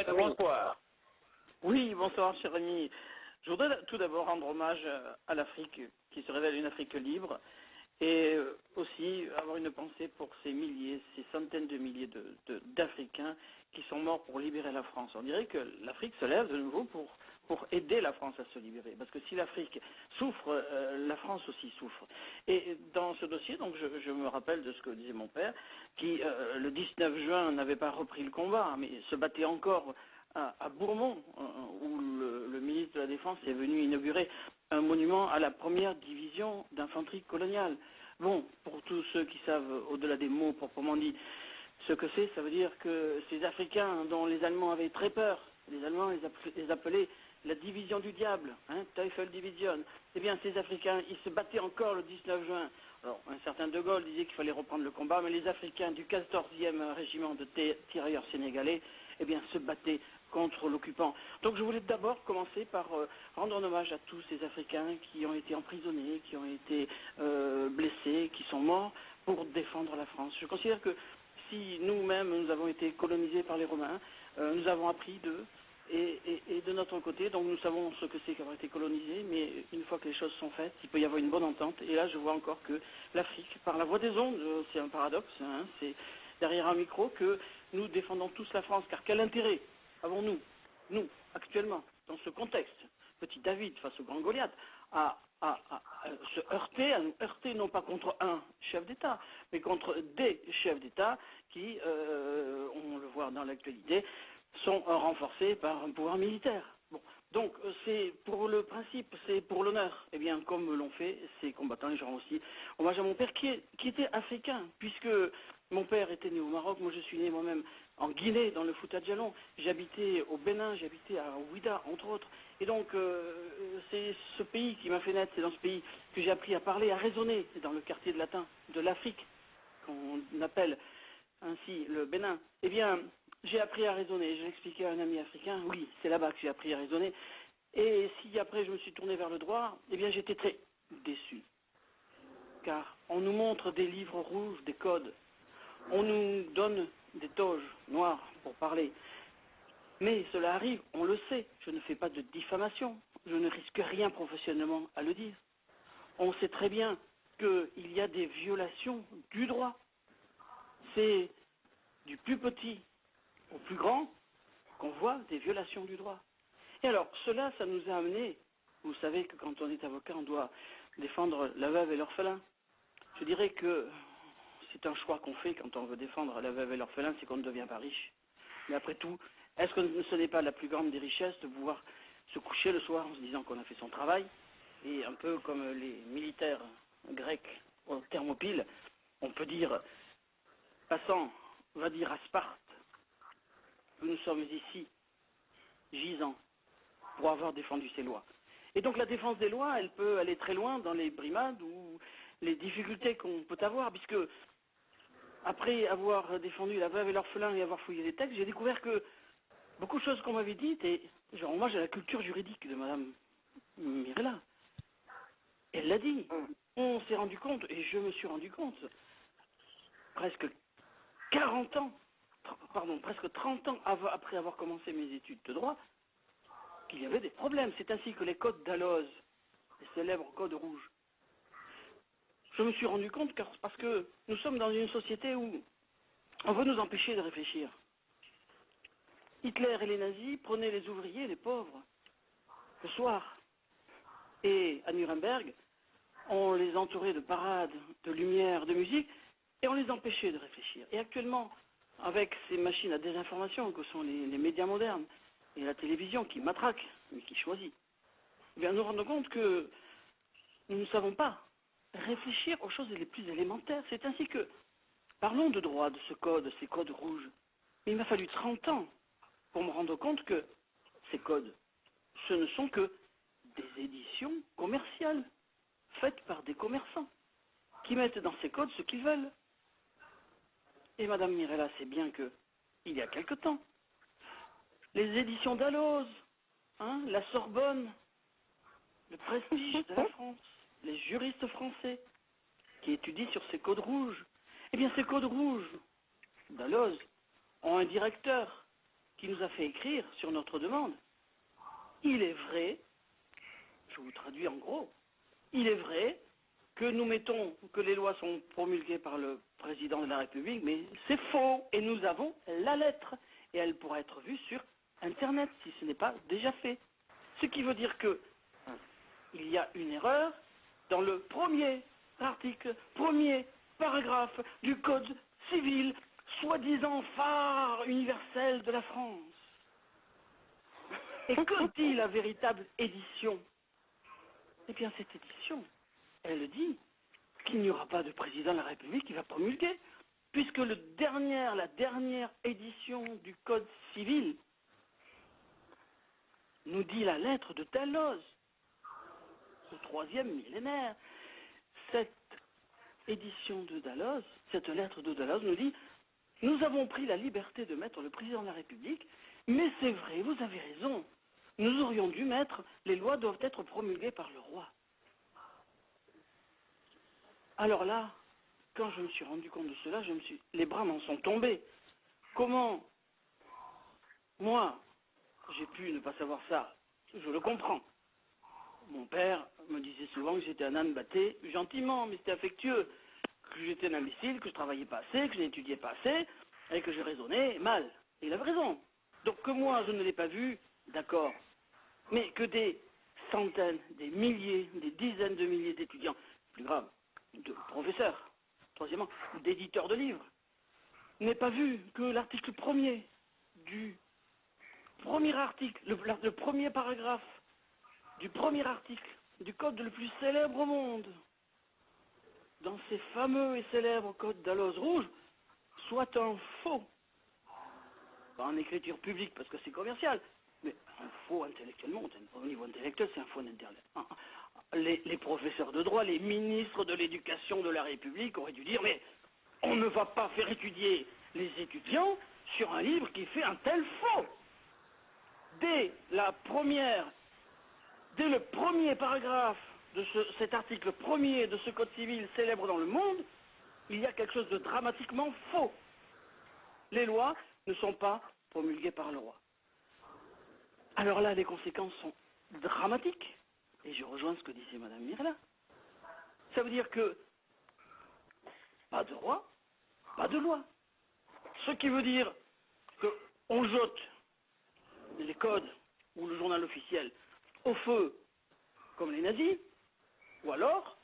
Maître, Oui. bonsoir. Oui, bonsoir, cher ami. Je voudrais tout d'abord rendre hommage à l'Afrique, qui se révèle une Afrique libre, et aussi avoir une pensée pour ces milliers, ces centaines de milliers d'Africains qui sont morts pour libérer la France. On dirait que l'Afrique se lève de nouveau pour aider la France à se libérer. Parce que si l'Afrique souffre, la France aussi souffre. Et dans ce dossier, donc je me rappelle de ce que disait mon père, qui le 19 juin n'avait pas repris le combat, mais se battait encore à Bourmont, où le ministre de la Défense est venu inaugurer un monument à la première division d'infanterie coloniale. Bon, pour tous ceux qui savent, au-delà des mots proprement dit, ce que c'est, ça veut dire que ces Africains dont les Allemands avaient très peur, les Allemands les appelaient la division du diable, Teufel Division, eh bien ces Africains, ils se battaient encore le 19 juin. Alors, un certain De Gaulle disait qu'il fallait reprendre le combat, mais les Africains du 14e régiment de tirailleurs sénégalais, eh bien, se battaient contre l'occupant. Donc je voulais d'abord commencer par rendre un hommage à tous ces Africains qui ont été emprisonnés, qui ont été blessés, qui sont morts pour défendre la France. Je considère que si nous-mêmes nous avons été colonisés par les Romains, nous avons appris d'eux, et de notre côté, donc nous savons ce que c'est qu'avoir été colonisé, mais une fois que les choses sont faites, il peut y avoir une bonne entente. Et là, je vois encore que l'Afrique, par la voie des ondes, c'est un paradoxe, c'est derrière un micro que nous défendons tous la France, car quel intérêt avons-nous, nous, actuellement, dans ce contexte, petit David face au grand Goliath, à se heurter, à nous heurter non pas contre un chef d'État, mais contre des chefs d'État qui, on le voit dans l'actualité, sont renforcés par un pouvoir militaire. Bon. Donc c'est pour le principe, c'est pour l'honneur. Eh bien, comme l'ont fait ces combattants, et je rends aussi hommage à mon père qui était africain, puisque mon père était né au Maroc, moi je suis né moi-même en Guinée, dans le Fouta Djallon, j'habitais au Bénin, j'habitais à Ouida, entre autres. Et donc c'est ce pays qui m'a fait naître, c'est dans ce pays que j'ai appris à parler, à raisonner, c'est dans le quartier de latin de l'Afrique, qu'on appelle ainsi le Bénin. Eh bien, j'ai appris à raisonner. Je l'expliquais à un ami africain. Oui, c'est là-bas que j'ai appris à raisonner. Et si après je me suis tourné vers le droit, eh bien j'étais très déçu. Car on nous montre des livres rouges, des codes. On nous donne des toges noires pour parler. Mais cela arrive, on le sait. Je ne fais pas de diffamation. Je ne risque rien professionnellement à le dire. On sait très bien qu'il y a des violations du droit. C'est du plus petit au plus grand qu'on voit des violations du droit. Et alors, cela, ça nous a amené, vous savez que quand on est avocat, on doit défendre la veuve et l'orphelin. Je dirais que c'est un choix qu'on fait quand on veut défendre la veuve et l'orphelin, c'est qu'on ne devient pas riche. Mais après tout, est-ce que ce n'est pas la plus grande des richesses de pouvoir se coucher le soir en se disant qu'on a fait son travail, et un peu comme les militaires grecs aux Thermopyles, on peut dire, passant, va dire à Sparte, que nous sommes ici, gisants, pour avoir défendu ces lois. Et donc la défense des lois, elle peut aller très loin dans les brimades ou les difficultés qu'on peut avoir, puisque après avoir défendu la veuve et l'orphelin et avoir fouillé les textes, j'ai découvert que beaucoup de choses qu'on m'avait dites, et je rends hommage à la culture juridique de Madame Mirella. Elle l'a dit. On s'est rendu compte, et je me suis rendu compte, presque 40 ans, pardon, presque 30 ans après avoir commencé mes études de droit, qu'il y avait des problèmes. C'est ainsi que les codes d'Alloz, les célèbres codes rouges, je me suis rendu compte parce que nous sommes dans une société où on veut nous empêcher de réfléchir. Hitler et les nazis prenaient les ouvriers, les pauvres, le soir. Et à Nuremberg, on les entourait de parades, de lumière, de musique, et on les empêchait de réfléchir. Et actuellement, avec ces machines à désinformation que sont les médias modernes et la télévision qui matraquent, mais qui choisit, eh bien, nous rendons compte que nous ne savons pas réfléchir aux choses les plus élémentaires. C'est ainsi que, parlons de droit, de ce code, de ces codes rouges. Mais il m'a fallu 30 ans pour me rendre compte que ces codes, ce ne sont que des éditions commerciales, faites par des commerçants, qui mettent dans ces codes ce qu'ils veulent. Et Madame Mirella sait bien que, il y a quelque temps, les éditions d'Alloz, la Sorbonne, le prestige de la France, les juristes français qui étudient sur ces codes rouges, eh bien ces codes rouges d'Alloz ont un directeur qui nous a fait écrire sur notre demande. Il est vrai, je vous traduis en gros, il est vrai que nous mettons que les lois sont promulguées par le président de la République, mais c'est faux. Et nous avons la lettre. Et elle pourra être vue sur Internet si ce n'est pas déjà fait. Ce qui veut dire que il y a une erreur dans le premier article, premier paragraphe du Code civil, soi-disant phare universel de la France. Et que dit la véritable édition? Eh bien, cette édition, elle dit qu'il n'y aura pas de président de la République qui va promulguer, puisque la dernière édition du Code civil nous dit la lettre de Dalloz, au 3e millénaire. Cette édition de Dalloz, cette lettre de Dalloz nous dit « Nous avons pris la liberté de mettre le président de la République, mais c'est vrai, vous avez raison, nous aurions dû mettre « Les lois doivent être promulguées par le roi ». Alors là, quand je me suis rendu compte de cela, les bras m'en sont tombés. Comment moi, j'ai pu ne pas savoir ça? Je le comprends. Mon père me disait souvent que j'étais un âne batté, gentiment, mais c'était affectueux, que j'étais un imbécile, que je travaillais pas assez, que je n'étudiais pas assez, et que je raisonnais mal. Et il avait raison. Donc que moi, je ne l'ai pas vu, d'accord. Mais que des centaines, des milliers, des dizaines de milliers d'étudiants, plus grave, de professeurs, troisièmement, d'éditeurs de livres, n'aient pas vu que l'article premier du premier article, le premier paragraphe du premier article du code le plus célèbre au monde, dans ces fameux et célèbres codes Dalloz rouge, soit un faux, pas en écriture publique parce que c'est commercial, mais un faux intellectuellement, au niveau intellectuel, c'est un faux intellectuel. Les professeurs de droit, les ministres de l'éducation de la République auraient dû dire, mais on ne va pas faire étudier les étudiants sur un livre qui fait un tel faux. Dès le premier paragraphe de cet article premier de ce code civil célèbre dans le monde, il y a quelque chose de dramatiquement faux. Les lois ne sont pas promulguées par le roi. Alors là, les conséquences sont dramatiques. Et je rejoins ce que disait Mme Mirla. Ça veut dire que pas de roi, pas de loi. Ce qui veut dire qu'on jette les codes ou le journal officiel au feu comme les nazis, ou alors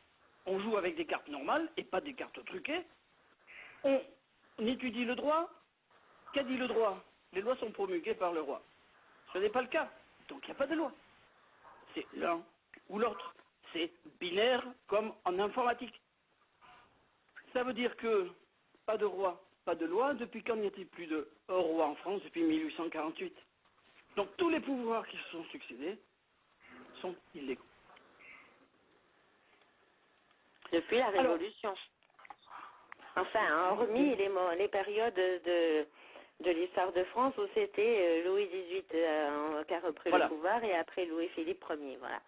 on joue avec des cartes normales et pas des cartes truquées. On étudie le droit. Qu'a dit le droit? Les lois sont promulguées par le roi. Ce n'est pas le cas, donc il n'y a pas de loi. C'est l'un ou l'autre. C'est binaire comme en informatique. Ça veut dire que pas de roi, pas de loi. Depuis quand n'y a-t-il plus de roi en France? Depuis 1848. Donc tous les pouvoirs qui se sont succédés sont illégaux. Depuis la Révolution. Enfin, hormis les périodes de l'histoire de France où c'était Louis XVIII qui a repris le pouvoir et après Louis-Philippe Ier. Voilà.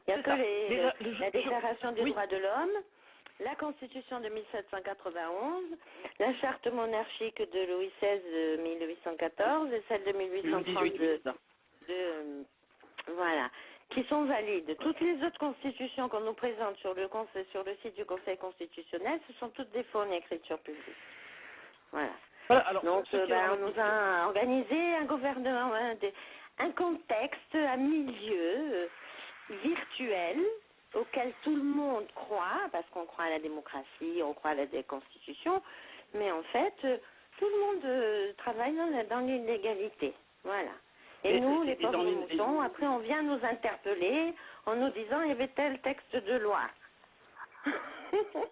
Il n'y a que la Déclaration des droits de l'homme, la Constitution de 1791, la Charte monarchique de Louis XVI 1814 et celle de 1832. Voilà. Qui sont valides. Toutes les autres constitutions qu'on nous présente sur le site du Conseil constitutionnel, ce sont toutes des faux en écriture publique. Voilà. Donc, on nous a organisé un gouvernement, un contexte, un milieu virtuel auquel tout le monde croit, parce qu'on croit à la démocratie, on croit à la constitution, mais en fait, tout le monde travaille dans l'illégalité. Voilà. Et nous, les pauvres moutons, après on vient nous interpeller en nous disant il y avait tel texte de loi.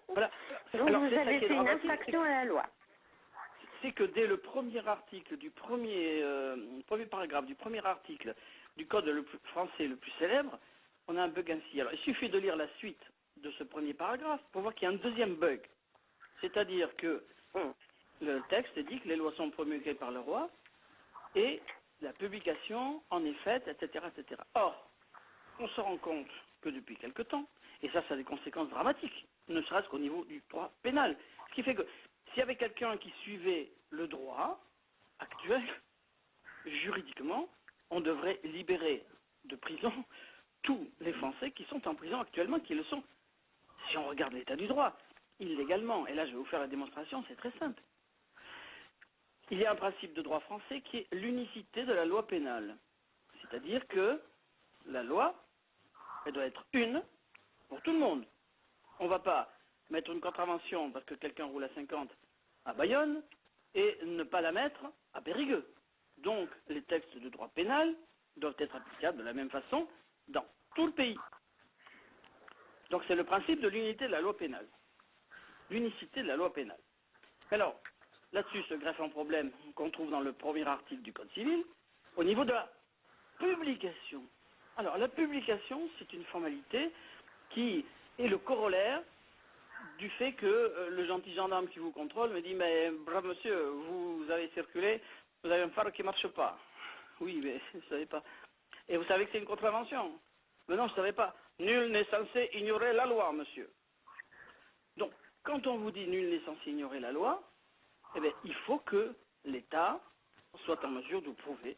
Voilà. Donc vous avez fait une infraction à la loi. C'est que dès le premier article du premier paragraphe du premier article du code français le plus célèbre, on a un bug ainsi. Alors il suffit de lire la suite de ce premier paragraphe pour voir qu'il y a un deuxième bug. C'est-à-dire que le texte dit que les lois sont promulguées par le roi et la publication en est faite, etc., etc. Or, on se rend compte que depuis quelque temps, et ça a des conséquences dramatiques, ne serait-ce qu'au niveau du droit pénal. Ce qui fait que s'il y avait quelqu'un qui suivait le droit actuel, juridiquement, on devrait libérer de prison tous les Français qui sont en prison actuellement, qui le sont, si on regarde l'état du droit, illégalement. Et là, je vais vous faire la démonstration, c'est très simple. Il y a un principe de droit français qui est l'unicité de la loi pénale. C'est-à-dire que la loi, elle doit être une pour tout le monde. On ne va pas mettre une contravention parce que quelqu'un roule à 50 à Bayonne et ne pas la mettre à Périgueux. Donc, les textes de droit pénal doivent être applicables de la même façon dans tout le pays. Donc, c'est le principe de l'unité de la loi pénale. L'unicité de la loi pénale. Alors, là-dessus se greffe un problème qu'on trouve dans le premier article du Code civil, au niveau de la publication. Alors, la publication, c'est une formalité qui est le corollaire du fait que le gentil gendarme qui vous contrôle me dit « Mais brave monsieur, vous avez circulé, vous avez un phare qui ne marche pas. » Oui, mais je ne savais pas. Et vous savez que c'est une contravention? Mais non, je ne savais pas. Nul n'est censé ignorer la loi, monsieur. Donc, quand on vous dit nul n'est censé ignorer la loi, eh bien, il faut que l'État soit en mesure de prouver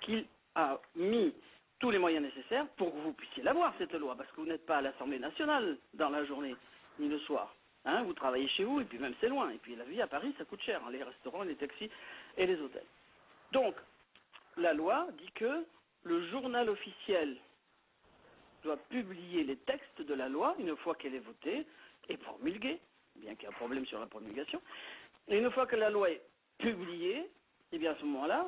qu'il a mis tous les moyens nécessaires pour que vous puissiez l'avoir, cette loi, parce que vous n'êtes pas à l'Assemblée nationale dans la journée, ni le soir. Hein, vous travaillez chez vous, et puis même c'est loin. Et puis la vie à Paris, ça coûte cher, hein, les restaurants, les taxis et les hôtels. Donc, la loi dit que le journal officiel doit publier les textes de la loi une fois qu'elle est votée et promulguée, bien qu'il y ait un problème sur la promulgation. Et une fois que la loi est publiée, eh bien à ce moment-là,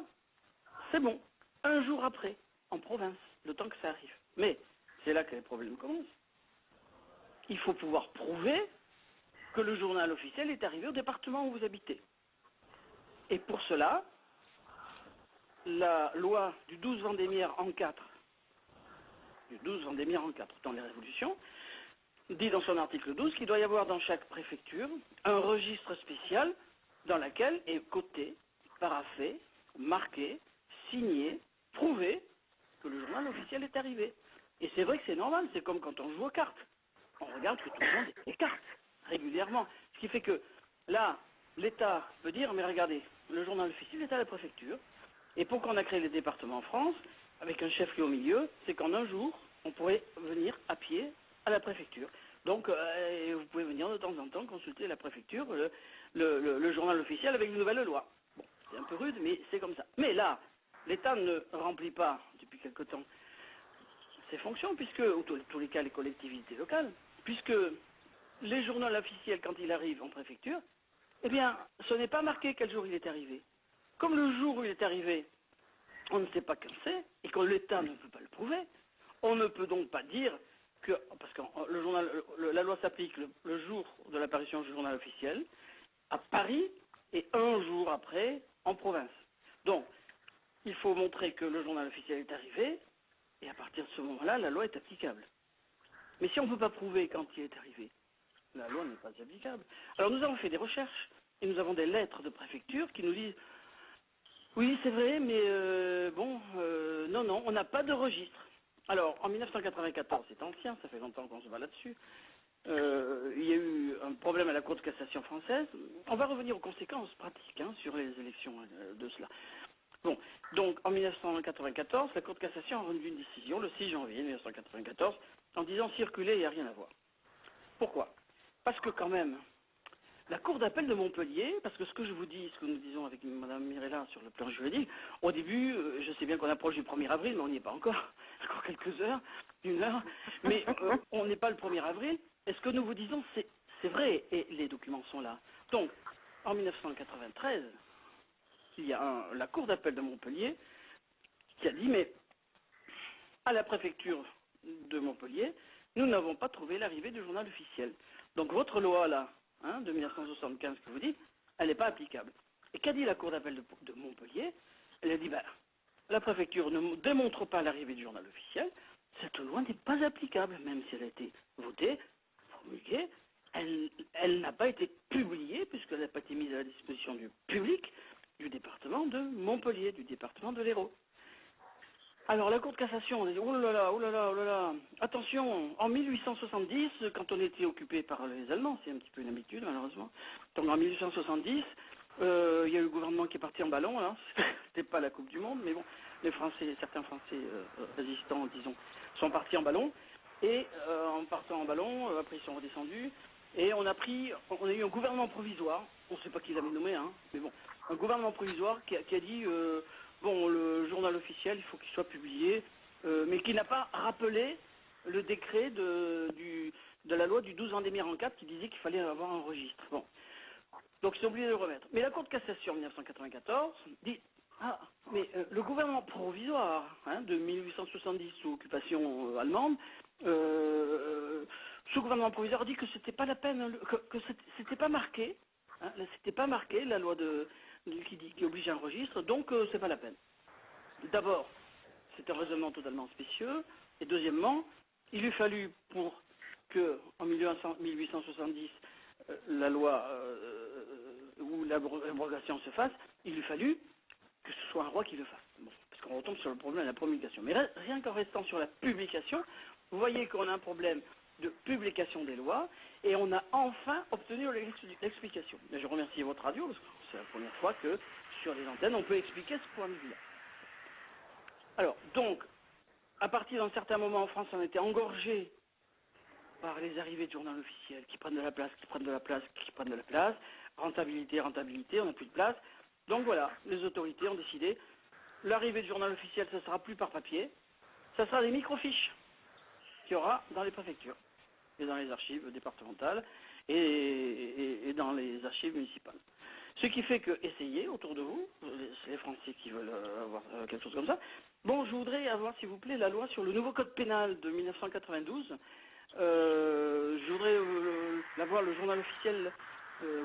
c'est bon. Un jour après, en province, le temps que ça arrive. Mais c'est là que les problèmes commencent. Il faut pouvoir prouver que le journal officiel est arrivé au département où vous habitez. Et pour cela, la loi du 12 Vendémiaire en 4, dans les Révolutions, dit dans son article 12 qu'il doit y avoir dans chaque préfecture un registre spécial dans lequel est coté, paraphé, marqué, signé, prouvé que le journal officiel est arrivé. Et c'est vrai que c'est normal, c'est comme quand on joue aux cartes. On regarde que tout le monde écarte régulièrement. Ce qui fait que là, l'État peut dire, mais regardez, le journal officiel est à la préfecture, et pour qu'on a créé les départements en France, avec un chef-lieu au milieu, c'est qu'en un jour, on pourrait venir à pied à la préfecture. Donc, vous pouvez venir de temps en temps consulter la préfecture, le journal officiel avec une nouvelle loi. Bon, c'est un peu rude, mais c'est comme ça. Mais là, l'État ne remplit pas, depuis quelque temps, ses fonctions, puisque, ou tous les cas, les collectivités locales, puisque les journaux officiels, quand il arrive en préfecture, eh bien, ce n'est pas marqué quel jour il est arrivé. Comme le jour où il est arrivé, on ne sait pas quand c'est, et que l'État ne peut pas le prouver, on ne peut donc pas dire que, parce que la loi s'applique le jour de l'apparition du journal officiel, à Paris, et un jour après, en province. Donc, il faut montrer que le journal officiel est arrivé, et à partir de ce moment-là, la loi est applicable. Mais si on ne peut pas prouver quand il est arrivé, la loi n'est pas applicable. Alors nous avons fait des recherches, et nous avons des lettres de préfecture qui nous disent « Oui, c'est vrai, mais non, on n'a pas de registre. » Alors, en 1994, c'est ancien, ça fait longtemps qu'on se bat là-dessus, il y a eu un problème à la Cour de cassation française. On va revenir aux conséquences pratiques sur les élections de cela. Bon, donc en 1994, la Cour de cassation a rendu une décision, le 6 janvier 1994, en disant « circuler, il n'y a rien à voir ». Pourquoi? Parce que quand même, la Cour d'appel de Montpellier, parce que ce que je vous dis, ce que nous disons avec Mme Mirella sur le plan juridique, au début, je sais bien qu'on approche du 1er avril, mais on n'y est pas encore, encore quelques heures, une heure, mais on n'est pas le 1er avril, et ce que nous vous disons, c'est vrai, et les documents sont là. Donc, en 1993, il y a la Cour d'appel de Montpellier qui a dit, mais à la préfecture de Montpellier, nous n'avons pas trouvé l'arrivée du journal officiel. Donc votre loi là, de 1975 que vous dites, elle n'est pas applicable. Et qu'a dit la Cour d'appel de Montpellier? Elle a dit, la préfecture ne démontre pas l'arrivée du journal officiel, cette loi n'est pas applicable, même si elle a été votée, promulguée, elle n'a pas été publiée, puisqu'elle n'a pas été mise à la disposition du public du département de Montpellier, du département de l'Hérault. Alors la Cour de cassation, on a dit, oh là là, attention, en 1870, quand on était occupé par les Allemands, c'est un petit peu une habitude malheureusement, donc en 1870, Il y a eu le gouvernement qui est parti en ballon, là. C'était pas la Coupe du Monde, mais bon, certains Français résistants, disons, sont partis en ballon. Et en partant en ballon, après ils sont redescendus. Et on a eu un gouvernement provisoire, on ne sait pas qui l'avait nommé, hein, mais bon, un gouvernement provisoire qui a dit, bon, le journal officiel, il faut qu'il soit publié, mais qui n'a pas rappelé le décret de la loi du 12 vendémiaire 44 qui disait qu'il fallait avoir un registre. Bon. Donc ils ont oublié de le remettre. Mais la Cour de cassation en 1994 dit, mais le gouvernement provisoire de 1870 sous occupation allemande, ce gouvernement provisoire dit que c'était pas la peine, que c'était pas marqué, c'était pas marqué la loi qui oblige un registre, donc c'est pas la peine. D'abord, c'est un raisonnement totalement spécieux, et deuxièmement, il eût fallu pour que en 1870 la loi ou l'abrogation se fasse, il eût fallu que ce soit un roi qui le fasse. Bon, parce qu'on retombe sur le problème de la promulgation. Mais rien qu'en restant sur la publication, vous voyez qu'on a un problème de publication des lois, et on a enfin obtenu l'explication. Mais je remercie votre radio, parce que c'est la première fois que sur les antennes, on peut expliquer ce point de vue-là. Alors, donc, à partir d'un certain moment en France, on était engorgé par les arrivées de journal officiel qui prennent de la place, qui prennent de la place, qui prennent de la place, rentabilité, on n'a plus de place. Donc voilà, les autorités ont décidé, l'arrivée du journal officiel, ça ne sera plus par papier, ça sera des microfiches qu'il y aura dans les préfectures et dans les archives départementales et dans les archives municipales. Ce qui fait que, essayez autour de vous, les Français qui veulent avoir quelque chose comme ça. Bon, je voudrais avoir, s'il vous plaît, la loi sur le nouveau code pénal de 1992. Je voudrais l'avoir, le journal officiel,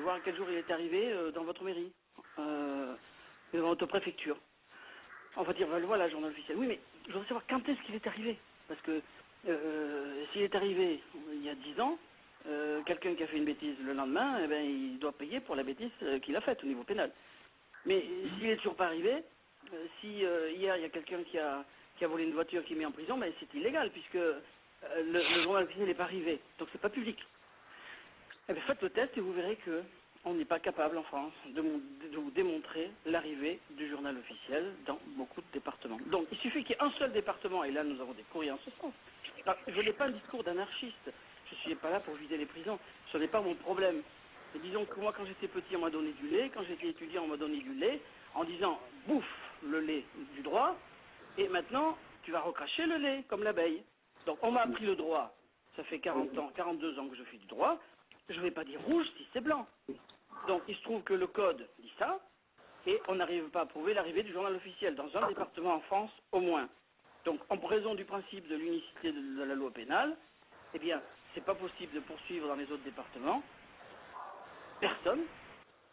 voir à quel jour il est arrivé dans votre mairie, dans votre préfecture. On va dire, voilà, le journal officiel. Oui, mais je voudrais savoir quand est-ce qu'il est arrivé. Parce que s'il est arrivé il y a 10 ans, quelqu'un qui a fait une bêtise le lendemain, eh ben, il doit payer pour la bêtise qu'il a faite au niveau pénal. Mais s'il n'est toujours pas arrivé, si hier il y a quelqu'un qui a volé une voiture qui est mis en prison, ben, c'est illégal puisque le journal officiel n'est pas arrivé. Donc c'est pas public. Eh bien, faites le test et vous verrez que on n'est pas capable en France de vous démontrer l'arrivée du journal officiel dans beaucoup de départements. Donc il suffit qu'il y ait un seul département, et là nous avons des courriers en ce sens. Alors, je n'ai pas un discours d'anarchiste, je ne suis pas là pour vider les prisons, ce n'est pas mon problème. Mais disons que moi quand j'étais petit on m'a donné du lait, quand j'étais étudiant on m'a donné du lait, en disant bouffe le lait du droit, et maintenant tu vas recracher le lait comme l'abeille. Donc on m'a appris le droit, ça fait 42 ans que je fais du droit, je ne vais pas dire rouge si c'est blanc. Donc il se trouve que le code dit ça, et on n'arrive pas à prouver l'arrivée du journal officiel dans un département en France au moins. Donc en raison du principe de l'unicité de la loi pénale, eh bien c'est pas possible de poursuivre dans les autres départements personne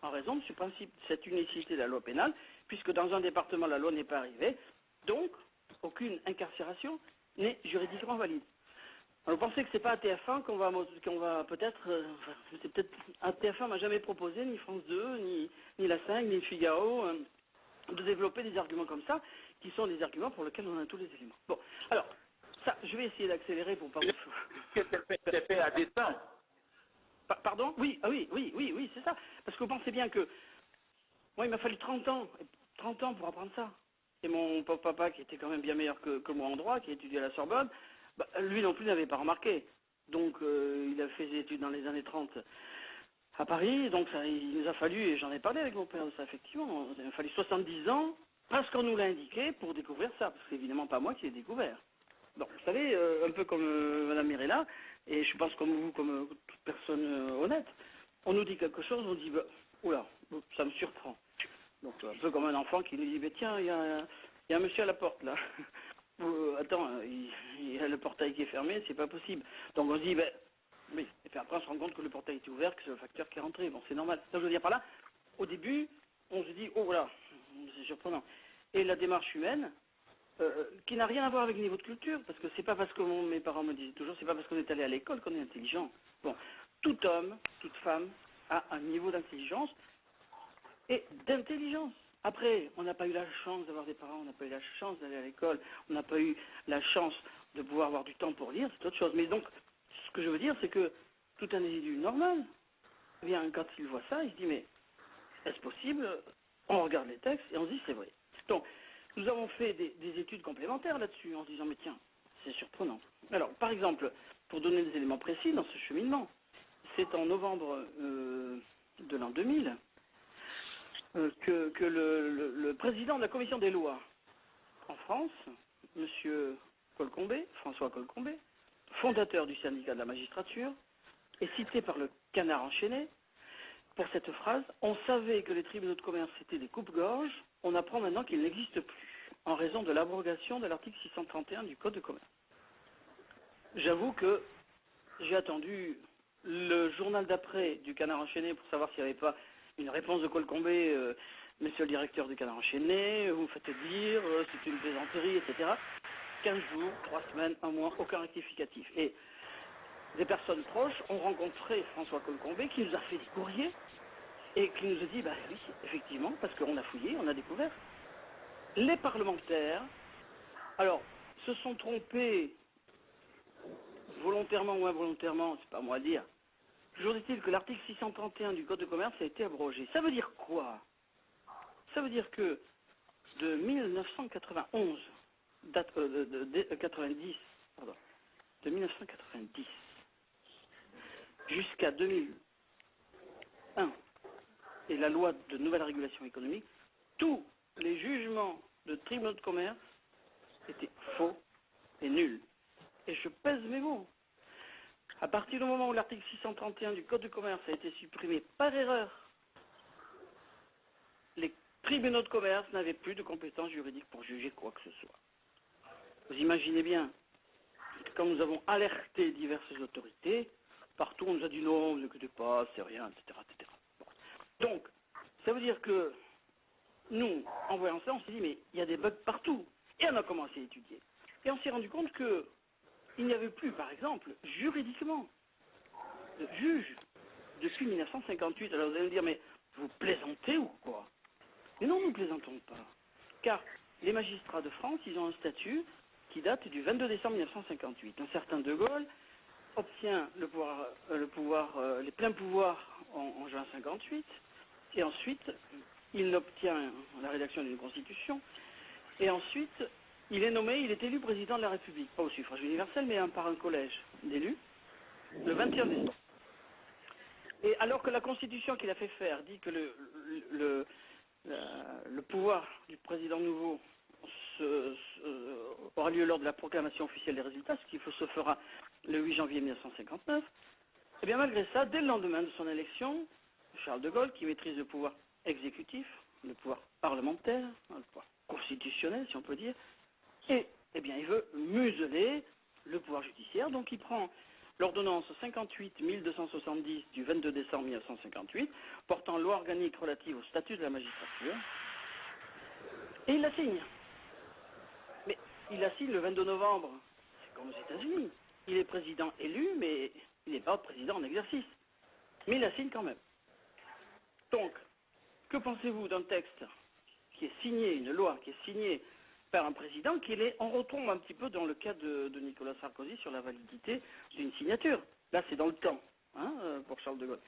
en raison de ce principe, cette unicité de la loi pénale, puisque dans un département la loi n'est pas arrivée, donc aucune incarcération n'est juridiquement valide. Alors, vous pensez que c'est pas à TF1 qu'on va peut-être, c'est peut-être à TF1 m'a jamais proposé, ni France 2, ni la 5, ni le Figaro, de développer des arguments comme ça, qui sont des arguments pour lesquels on a tous les éléments. Bon, alors, ça, je vais essayer d'accélérer pour pas vous... C'est fait à dessein. Pardon ? Oui, c'est ça. Parce que vous pensez bien que, moi, il m'a fallu 30 ans pour apprendre ça. Et mon papa, qui était quand même bien meilleur que moi en droit, qui a étudié à la Sorbonne, lui non plus n'avait pas remarqué. Donc, il a fait des études dans les années 30 à Paris. Donc, il nous a fallu, et j'en ai parlé avec mon père de ça, effectivement, il a fallu 70 ans, parce qu'on nous l'a indiqué, pour découvrir ça. Parce que c'est évidemment pas moi qui l'ai découvert. Donc, vous savez, un peu comme Mme Mirella, et je pense comme vous, comme toute personne honnête, on nous dit quelque chose, on dit, oula, ça me surprend. Donc, un peu comme un enfant qui nous dit, tiens, il y a un monsieur à la porte, là. Attends, il y a le portail qui est fermé, c'est pas possible. Donc on se dit, oui. Et puis après on se rend compte que le portail était ouvert, que c'est le facteur qui est rentré. Bon, c'est normal. Ça, je veux dire par là, au début, on se dit, oh voilà, c'est surprenant. Et la démarche humaine, qui n'a rien à voir avec le niveau de culture, parce que c'est pas parce que mes parents me disaient toujours, c'est pas parce qu'on est allé à l'école qu'on est intelligent. Bon, tout homme, toute femme a un niveau d'intelligence et d'intelligence. Après, on n'a pas eu la chance d'avoir des parents, on n'a pas eu la chance d'aller à l'école, on n'a pas eu la chance de pouvoir avoir du temps pour lire, c'est autre chose. Mais donc, ce que je veux dire, c'est que tout individu normal, eh bien, quand il voit ça, il se dit, mais est-ce possible? On regarde les textes et on se dit c'est vrai. Donc, nous avons fait des études complémentaires là-dessus en se disant mais tiens, c'est surprenant. Alors, par exemple, pour donner des éléments précis dans ce cheminement, c'est en novembre de l'an 2000 que le président de la commission des lois en France, M. Colcombé, François Colcombé, fondateur du syndicat de la magistrature, est cité par le Canard enchaîné pour cette phrase « On savait que les tribunaux de commerce étaient des coupe-gorge, on apprend maintenant qu'ils n'existent plus, en raison de l'abrogation de l'article 631 du Code de commerce. » J'avoue que j'ai attendu le journal d'après du Canard enchaîné pour savoir s'il n'y avait pas une réponse de Colcombé, monsieur le directeur du Canard enchaîné, vous me faites dire, c'est une plaisanterie, etc. 15 jours, 3 semaines, un mois, aucun rectificatif. Et des personnes proches ont rencontré François Colcombé qui nous a fait des courriers et qui nous a dit, bah oui, effectivement, parce qu'on a fouillé, on a découvert. Les parlementaires, alors, se sont trompés volontairement ou involontairement, c'est pas à moi à dire. Toujours est-il que l'article 631 du Code de commerce a été abrogé. Ça veut dire quoi? Ça veut dire que de 1991, date de 90, pardon, de 1990 jusqu'à 2001 et la loi de nouvelle régulation économique, tous les jugements de tribunaux de commerce étaient faux et nuls. Et je pèse mes mots. À partir du moment où l'article 631 du Code de commerce a été supprimé par erreur, les tribunaux de commerce n'avaient plus de compétences juridiques pour juger quoi que ce soit. Vous imaginez bien, quand nous avons alerté diverses autorités, partout on nous a dit non, ne vous inquiétez pas, c'est rien, etc. etc. Bon. Donc, ça veut dire que nous, en voyant ça, on s'est dit mais il y a des bugs partout. Et on a commencé à étudier. Et on s'est rendu compte que il n'y avait plus, par exemple, juridiquement, de juge depuis 1958. Alors vous allez me dire, mais vous plaisantez ou quoi? Mais non, nous ne plaisantons pas. Car les magistrats de France, ils ont un statut qui date du 22 décembre 1958. Un certain De Gaulle obtient les pleins pouvoirs en juin 58, et ensuite, il obtient la rédaction d'une constitution, et ensuite, il est élu président de la République, pas au suffrage universel, mais par un collège d'élus, le 21 décembre. Et alors que la constitution qu'il a fait faire dit que le pouvoir du président nouveau aura lieu lors de la proclamation officielle des résultats, ce qui se fera le 8 janvier 1959, et bien malgré ça, dès le lendemain de son élection, Charles de Gaulle, qui maîtrise le pouvoir exécutif, le pouvoir parlementaire, le pouvoir constitutionnel, si on peut dire, et eh bien, il veut museler le pouvoir judiciaire, donc il prend l'ordonnance 58-1270 du 22 décembre 1958, portant loi organique relative au statut de la magistrature, et il la signe. Mais il la signe le 22 novembre, c'est comme aux États-Unis. Il est président élu, mais il n'est pas président en exercice. Mais il la signe quand même. Donc, que pensez-vous d'un texte qui est signé, une loi qui est signée par un président, on retombe un petit peu dans le cas de Nicolas Sarkozy sur la validité d'une signature. Là, c'est dans le temps, pour Charles de Gaulle.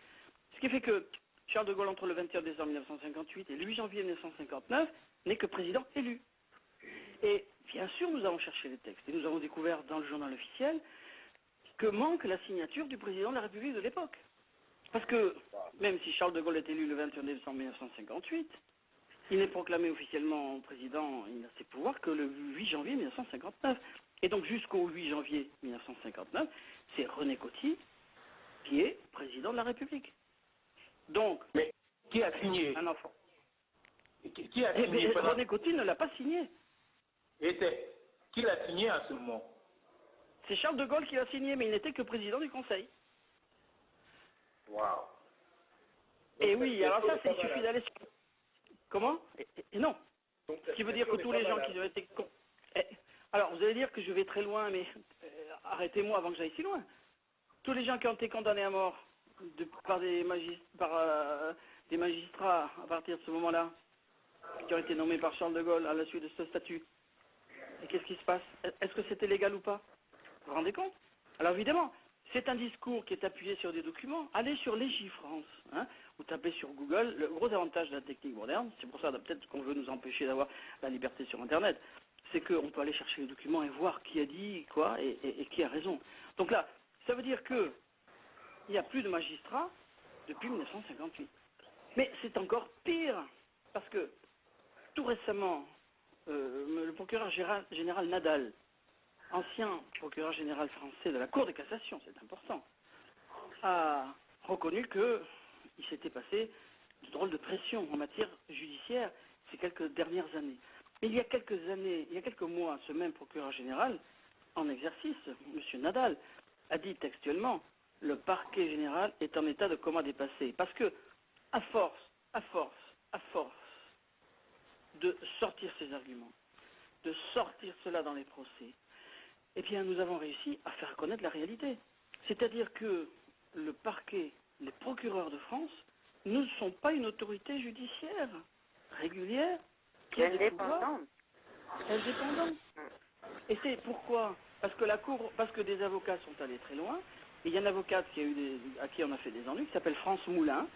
Ce qui fait que Charles de Gaulle, entre le 21 décembre 1958 et le 8 janvier 1959, n'est que président élu. Et bien sûr, nous avons cherché les textes, et nous avons découvert dans le journal officiel que manque la signature du président de la République de l'époque. Parce que, même si Charles de Gaulle est élu le 21 décembre 1958, il n'est proclamé officiellement président, il n'a ses pouvoirs que le 8 janvier 1959. Et donc jusqu'au 8 janvier 1959, c'est René Coty qui est président de la République. Donc, mais qui a signé? Un enfant. Qui a signé? René Coty ne l'a pas signé. Qui l'a signé à ce moment? C'est Charles de Gaulle qui l'a signé, mais il n'était que président du Conseil. Waouh. Et oui, alors ça, il suffit d'aller sur... Comment? Et non. Ce qui veut dire que tous les gens qui ont été... Alors, vous allez dire que je vais très loin, mais arrêtez-moi avant que j'aille si loin. Tous les gens qui ont été condamnés à mort par des magistrats à partir de ce moment-là, qui ont été nommés par Charles de Gaulle à la suite de ce statut, et qu'est-ce qui se passe? Est-ce que c'était légal ou pas? Vous vous rendez compte? Alors évidemment, c'est un discours qui est appuyé sur des documents. Allez sur Légifrance, hein, vous tapez sur Google. Le gros avantage de la technique moderne, c'est pour ça peut-être qu'on veut nous empêcher d'avoir la liberté sur Internet, c'est qu'on peut aller chercher les documents et voir qui a dit quoi et qui a raison. Donc là, ça veut dire qu'il n'y a plus de magistrats depuis 1958. Mais c'est encore pire, parce que tout récemment, le procureur général Nadal, ancien procureur général français de la Cour de cassation, c'est important, a reconnu qu'il s'était passé de drôles de pression en matière judiciaire ces quelques dernières années. Mais il y a quelques mois, ce même procureur général, en exercice, M. Nadal, a dit textuellement « Le parquet général est en état de coma dépassé ». Parce que, à force de sortir ces arguments, de sortir cela dans les procès, eh bien, nous avons réussi à faire connaître la réalité. C'est-à-dire que le parquet, les procureurs de France, ne sont pas une autorité judiciaire régulière, qui a des pouvoirs indépendants. Et c'est pourquoi? Parce que des avocats sont allés très loin. Et il y a une avocate à qui on a fait des ennuis, qui s'appelle France Moulin.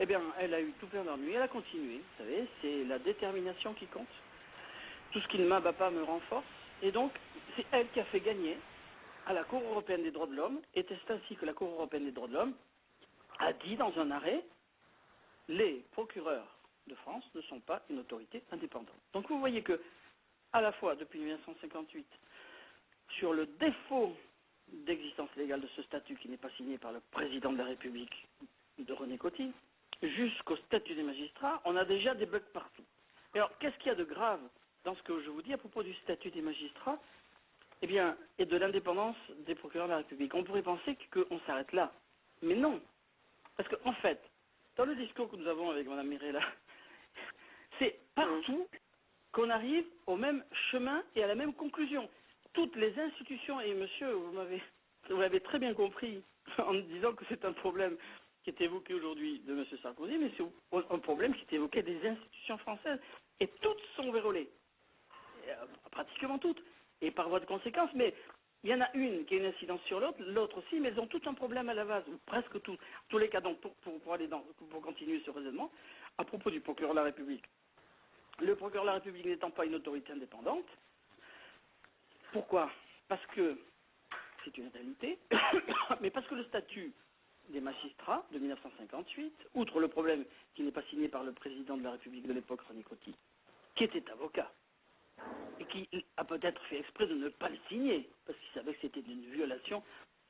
Eh bien, elle a eu tout plein d'ennuis, elle a continué. Vous savez, c'est la détermination qui compte. Tout ce qui ne m'abat pas me renforce. Et donc, c'est elle qui a fait gagner à la Cour européenne des droits de l'homme, et c'est ainsi que la Cour européenne des droits de l'homme a dit dans un arrêt, les procureurs de France ne sont pas une autorité indépendante. Donc vous voyez que, à la fois depuis 1958, sur le défaut d'existence légale de ce statut qui n'est pas signé par le président de la République de René Coty, jusqu'au statut des magistrats, on a déjà des bugs partout. Et alors, qu'est-ce qu'il y a de grave dans ce que je vous dis à propos du statut des magistrats, eh bien, et de l'indépendance des procureurs de la République? On pourrait penser qu'on s'arrête là. Mais non. Parce qu'en fait, dans le discours que nous avons avec Mme Mirella, c'est partout qu'on arrive au même chemin et à la même conclusion. Toutes les institutions, et monsieur, vous m'avez très bien compris en disant que c'est un problème qui est évoqué aujourd'hui de M. Sarkozy, mais c'est un problème qui est évoqué des institutions françaises. Et toutes sont vérolées. Pratiquement toutes. Et par voie de conséquence, mais il y en a une qui a une incidence sur l'autre, l'autre aussi, mais elles ont toutes un problème à la base, ou presque toutes. Tous les cas, donc, pour continuer ce raisonnement, à propos du procureur de la République. Le procureur de la République n'étant pas une autorité indépendante, pourquoi? Parce que c'est une réalité, mais parce que le statut des magistrats de 1958, outre le problème qui n'est pas signé par le président de la République de l'époque, René Coty, qui était avocat, et qui a peut-être fait exprès de ne pas le signer, parce qu'il savait que c'était une violation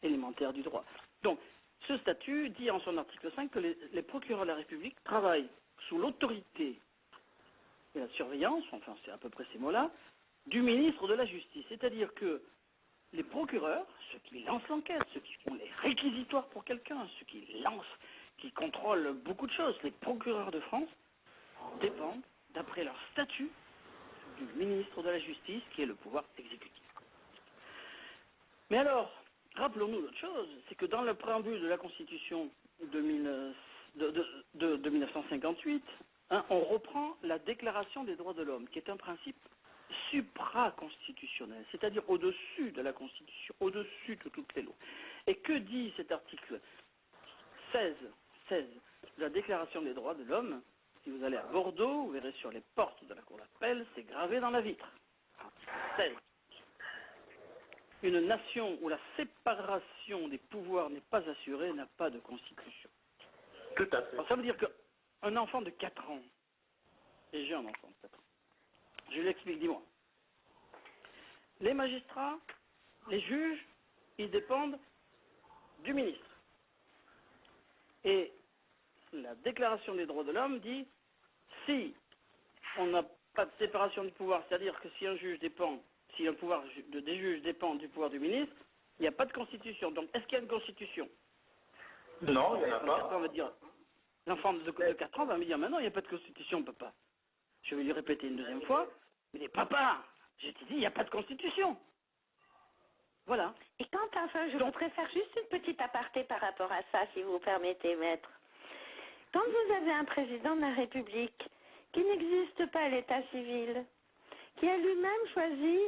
élémentaire du droit. Donc, ce statut dit en son article 5 que les procureurs de la République travaillent sous l'autorité et la surveillance, enfin c'est à peu près ces mots-là, du ministre de la Justice. C'est-à-dire que les procureurs, ceux qui lancent l'enquête, ceux qui font les réquisitoires pour quelqu'un, ceux qui lancent, qui contrôlent beaucoup de choses, les procureurs de France dépendent, d'après leur statut, du ministre de la Justice, qui est le pouvoir exécutif. Mais alors, rappelons-nous l'autre chose, c'est que dans le préambule de la Constitution de 1958, on reprend la Déclaration des droits de l'homme, qui est un principe supraconstitutionnel, c'est-à-dire au-dessus de la Constitution, au-dessus de toutes les lois. Et que dit cet article 16 de la Déclaration des droits de l'homme? Si vous allez à Bordeaux, vous verrez sur les portes de la cour d'appel, c'est gravé dans la vitre. 16. Une nation où la séparation des pouvoirs n'est pas assurée n'a pas de constitution. Tout à fait. Alors, ça veut dire qu'un enfant de 4 ans, et j'ai un enfant de 4 ans, je l'explique, dis-moi. Les magistrats, les juges, ils dépendent du ministre. Et la Déclaration des droits de l'homme dit, si on n'a pas de séparation du pouvoir, c'est-à-dire que si un juge dépend, si un pouvoir des juges dépend du pouvoir du ministre, il n'y a pas de constitution. Donc, est-ce qu'il y a une constitution? Non, il n'y en a pas. L'enfant de 4 ans va me dire, maintenant, il n'y a pas de constitution, papa. Je vais lui répéter une deuxième fois. Il dit, papa, je t'ai dit, il n'y a pas de constitution. Voilà. Et enfin, je voudrais faire juste une petite aparté par rapport à ça, si vous permettez, maître. Quand vous avez un président de la République qui n'existe pas à l'état civil, qui a lui-même choisi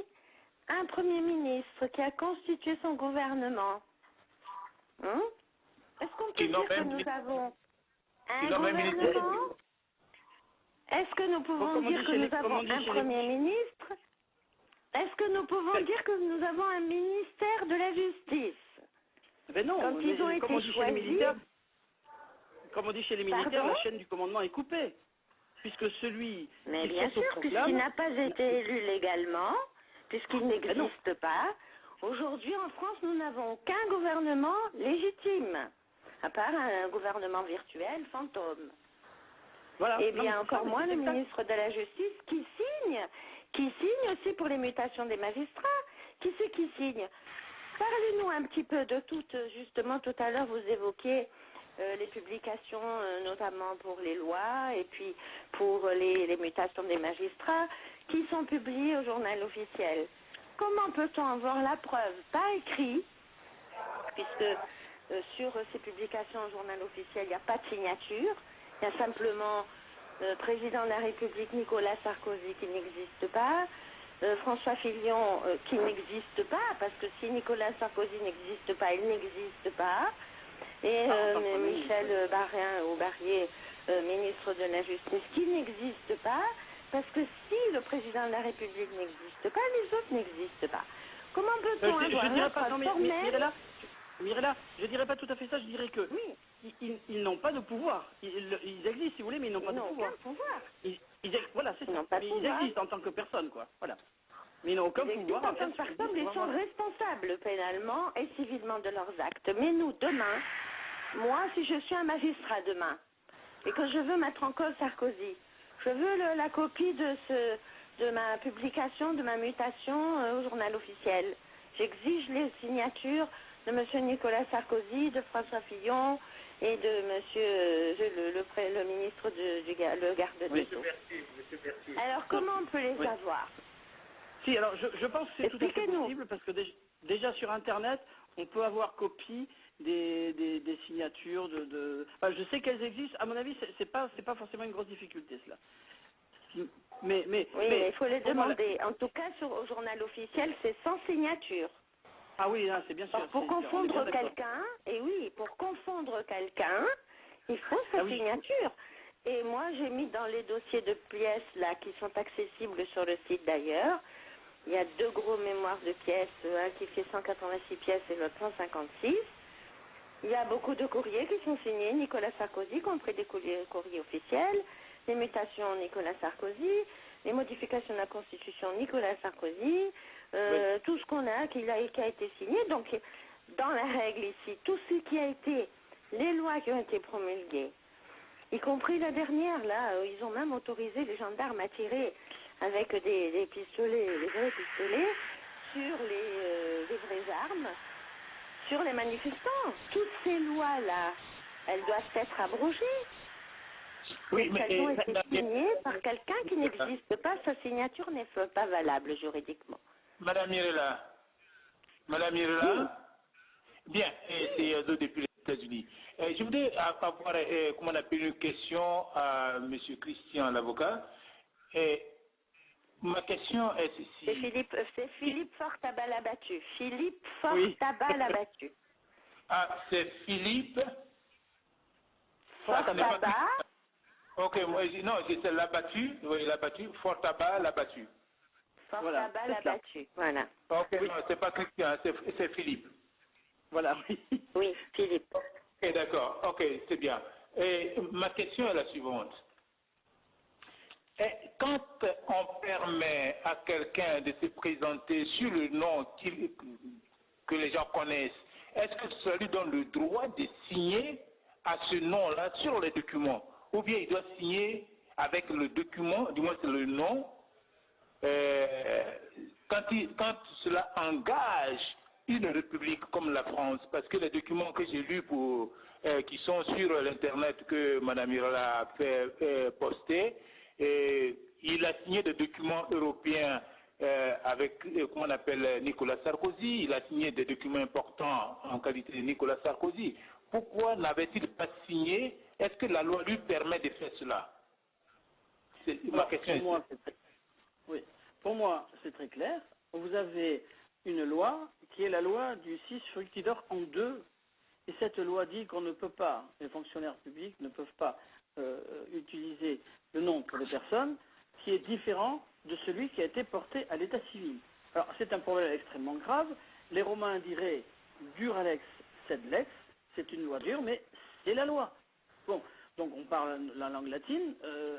un Premier ministre, qui a constitué son gouvernement, Hein? Est-ce qu'on peut dire que nous avons un gouvernement? Est-ce que nous pouvons dire que nous avons un Premier ministre? Est-ce que nous pouvons dire que nous avons un ministère de la Justice? Ben non, quand ils ont été choisis. Comme on dit chez les militaires, la chaîne du commandement est coupée. Puisque celui Mais qui bien sûr, puisqu'il n'a pas été élu légalement, puisqu'il n'existe pas, aujourd'hui en France, nous n'avons aucun gouvernement légitime, à part un gouvernement virtuel fantôme. Voilà. Et bien encore moins le ministre de la Justice qui signe aussi pour les mutations des magistrats. Qui c'est qui signe? Parlez-nous un petit peu de justement tout à l'heure vous évoquiez les publications notamment pour les lois et puis pour les mutations des magistrats qui sont publiées au journal officiel. Comment peut-on avoir la preuve? Pas écrit, puisque sur ces publications au journal officiel, il n'y a pas de signature, il y a simplement président de la République Nicolas Sarkozy qui n'existe pas, François Fillon qui n'existe pas, parce que si Nicolas Sarkozy n'existe pas, il n'existe pas, et Michel Barnier, ministre de la Justice, qui n'existe pas, parce que si le président de la République n'existe pas, les autres n'existent pas. Comment peut-on avoir la preuve formelle? Mirella, je ne dirais pas tout à fait ça, je dirais que ils n'ont pas de pouvoir. Ils existent, si vous voulez, mais ils n'ont pas de pouvoir. Voilà, c'est ça. Ils existent en tant que personne, quoi. Voilà. Mais ils n'ont aucun pouvoir. En tant que personne, ils sont responsables pénalement et civilement de leurs actes. Mais nous, demain, moi, si je suis un magistrat demain, et que je veux mettre en cause Sarkozy, je veux la copie de ma publication, de ma mutation au journal officiel. J'exige les signatures de M. Nicolas Sarkozy, de François Fillon et de M. le ministre le garde des Sceaux. Alors comment on peut les avoir? Si, alors je pense que c'est tout à fait possible parce que déjà sur Internet, on peut avoir copie des signatures Enfin, je sais qu'elles existent. À mon avis, c'est pas forcément une grosse difficulté cela. Mais il faut les demander. En tout cas, au journal officiel, c'est sans signature. Ah oui, c'est bien sûr. Pour confondre quelqu'un, pour confondre quelqu'un, il faut sa signature. Et moi, j'ai mis dans les dossiers de pièces là qui sont accessibles sur le site d'ailleurs. Il y a 2 gros mémoires de pièces, un qui fait 186 pièces et l'autre 156. Il y a beaucoup de courriers qui sont signés Nicolas Sarkozy, y compris des courriers officiels, les mutations Nicolas Sarkozy, les modifications de la Constitution Nicolas Sarkozy, tout ce qu'on a qui a été signé. Donc, dans la règle ici, tout ce qui a été, les lois qui ont été promulguées, y compris la dernière, là, ils ont même autorisé les gendarmes à tirer avec des pistolets, les vrais pistolets, sur les vraies armes, sur les manifestants. Toutes ces lois-là, elles doivent être abrogées. Oui, mais elles ont été signées par quelqu'un qui n'existe pas, sa signature n'est pas valable juridiquement. Madame Mirella, bien, c'est depuis les États-Unis. Je voudrais avoir, comment on appelle, une question à M. Christian, l'avocat. Ma question est ceci. C'est Philippe Fortabat-Labattu. Philippe Fortabat-Labattu. Ah, c'est Philippe Fortabat. Ok, non, c'est Labattu. Oui, Labattu. Fortabat-Labattu. Fortabat-Labattu. Voilà. Ok, non, c'est pas Christian, c'est Philippe. Voilà, oui. Oui, Philippe. Ok, d'accord. Ok, c'est bien. Et ma question est la suivante. Quand on permet à quelqu'un de se présenter sur le nom que les gens connaissent, est-ce que ça lui donne le droit de signer à ce nom-là sur les documents? Ou bien il doit signer avec le document, du moins c'est le nom, quand cela engage une république comme la France? Parce que les documents que j'ai lus qui sont sur l'Internet que Mme Mirella a fait poster, il a signé des documents européens avec, comment on appelle, Nicolas Sarkozy. Il a signé des documents importants en qualité de Nicolas Sarkozy. Pourquoi n'avait-il pas signé? Est-ce que la loi lui permet de faire cela? Ma question Pour moi, c'est très clair. Vous avez une loi qui est la loi du 6 fructidor en 2. Et cette loi dit qu'on ne peut pas, les fonctionnaires publics ne peuvent pas utiliser le nom pour les personnes qui est différent de celui qui a été porté à l'état civil. Alors, c'est un problème extrêmement grave. Les Romains diraient dura lex sed lex, c'est une loi dure, mais c'est la loi. Bon, donc on parle la langue latine,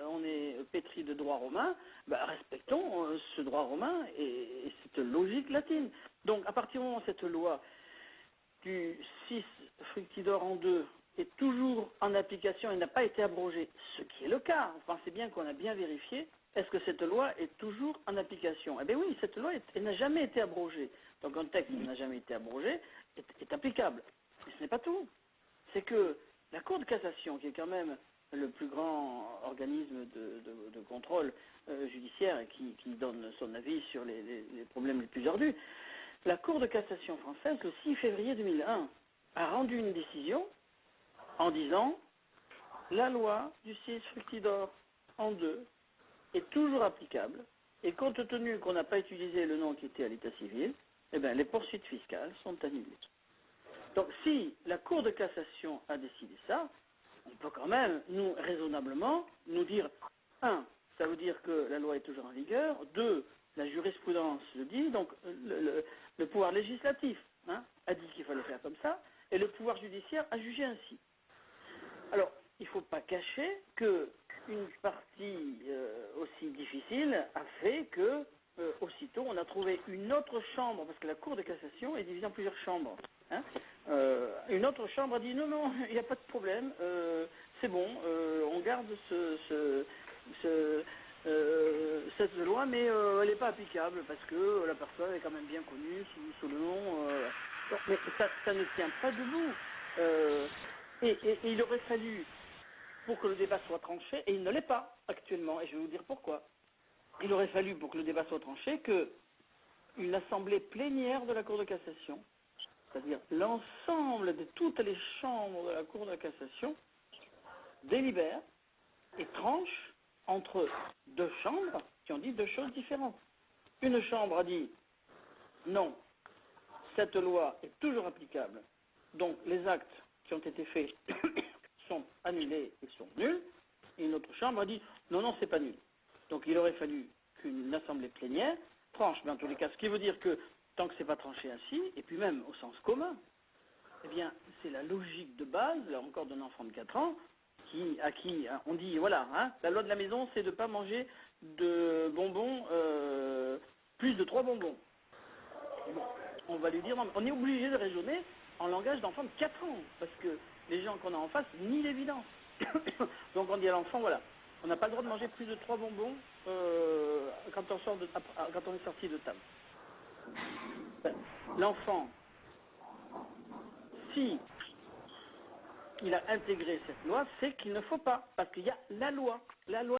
on est pétri de droit romain, respectons ce droit romain et cette logique latine. Donc, à partir du moment où cette loi du 6 fructidor en 2 est toujours en application et n'a pas été abrogée, ce qui est le cas, vous pensez bien qu'on a bien vérifié, est-ce que cette loi est toujours en application? Eh bien oui, cette loi n'a jamais été abrogée. Donc un texte qui n'a jamais été abrogé est applicable. Mais ce n'est pas tout. C'est que la Cour de cassation, qui est quand même le plus grand organisme de contrôle judiciaire et qui donne son avis sur les problèmes les plus ardus, la Cour de cassation française, le 6 février 2001, a rendu une décision en disant la loi du 6 fructidor en 2 est toujours applicable et compte tenu qu'on n'a pas utilisé le nom qui était à l'état civil, eh bien, les poursuites fiscales sont annulées. Donc si la Cour de cassation a décidé ça, on peut quand même, nous, raisonnablement, nous dire, 1, ça veut dire que la loi est toujours en vigueur, 2, la jurisprudence le dit, donc le pouvoir législatif a dit qu'il fallait faire comme ça, et le pouvoir judiciaire a jugé ainsi. Alors, il ne faut pas cacher qu'une partie aussi difficile a fait que, aussitôt, on a trouvé une autre chambre, parce que la Cour de cassation est divisée en plusieurs chambres. Une autre chambre a dit non, non, il n'y a pas de problème, c'est bon, on garde cette loi, mais elle n'est pas applicable parce que la personne est quand même bien connue sous le nom. Mais ça ne tient pas debout. Et il aurait fallu, pour que le débat soit tranché, et il ne l'est pas actuellement, et je vais vous dire pourquoi. Il aurait fallu, pour que le débat soit tranché, qu'une assemblée plénière de la Cour de cassation, c'est-à-dire l'ensemble de toutes les chambres de la Cour de cassation, délibère et tranche entre deux chambres qui ont dit deux choses différentes. Une chambre a dit non, cette loi est toujours applicable, donc les actes qui ont été faits sont annulés et sont nuls, et une autre chambre a dit non, non, c'est pas nul. Donc il aurait fallu qu'une assemblée plénière tranche, mais en tous les cas, ce qui veut dire que tant que c'est pas tranché ainsi, et puis même au sens commun, eh bien, c'est la logique de base, là encore d'un enfant de 4 ans, à qui on dit, voilà, la loi de la maison, c'est de ne pas manger de bonbons, plus de 3 bonbons. Bon, on va lui dire, non, on est obligé de raisonner en langage d'enfant de 4 ans, parce que les gens qu'on a en face nient l'évidence. Donc on dit à l'enfant, voilà, on n'a pas le droit de manger plus de 3 bonbons quand on est sorti de table. L'enfant, si il a intégré cette loi, c'est qu'il ne faut pas, parce qu'il y a la loi. La loi